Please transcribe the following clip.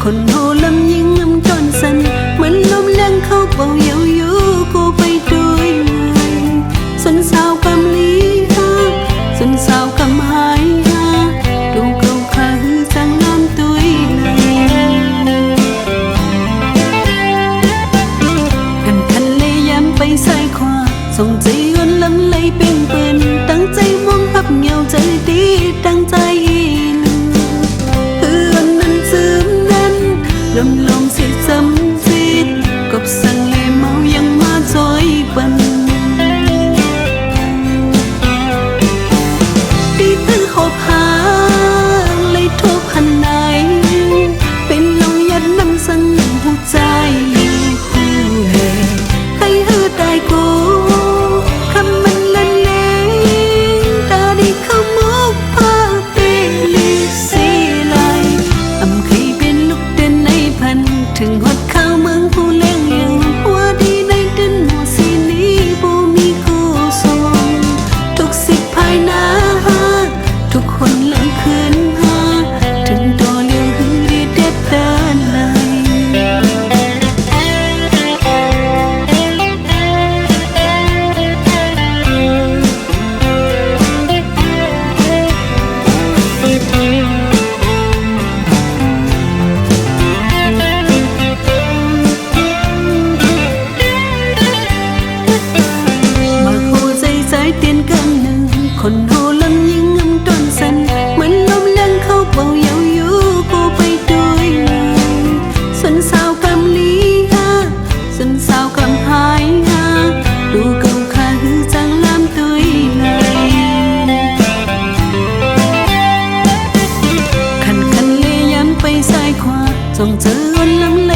คนโหlâm nhưng ngâm tròn sân mình lom lăng khóc bầu dấu dấu cô bay đôi người xuân sao cam lý ha xuân sao cam hai ha đủ câu khá hư sang nam tuổi nàyกันคันเลยย้ำไปซ้ายขวาส่งใจอ่อนล้ำเลยเป็นเปื่อนตั้งใจมองพับเงาใจดีตั้งใจลมลมสิจำสิกบสังเลยเมายังมาจอยบันดีตื้อหอบหาเลยทุกพันไหนเป็นลองยัดน้ำสังหัวใจคู่เหให้ฮือได้กูคำมันเล่นเล่นตาดีเข้ามุกพาเปลิสีไหลอำเคยเป็นลูกเด่นในพันถึงหดข้าวเมืองผู้เลี้ยงอยู่หัวดีในดินหัวสีนี้บ่มีคู่ทรงทุกสิบภายหน้าทุกคนเลิกคืนหาถึงตัวเลี้ยงหือดีเด็ดเดินเลยคนโหlâm nhưng ngâm tròn sân mình lom lăng khóc bầu dấu dấu cô bay đôi người xuân sao cam lý ha xuân sao cam hai ha đủ câu khá hư giang lam tươi này khăn khăn lêย้ำไปซ้ายขวาส่งเจออ่อนล้ำ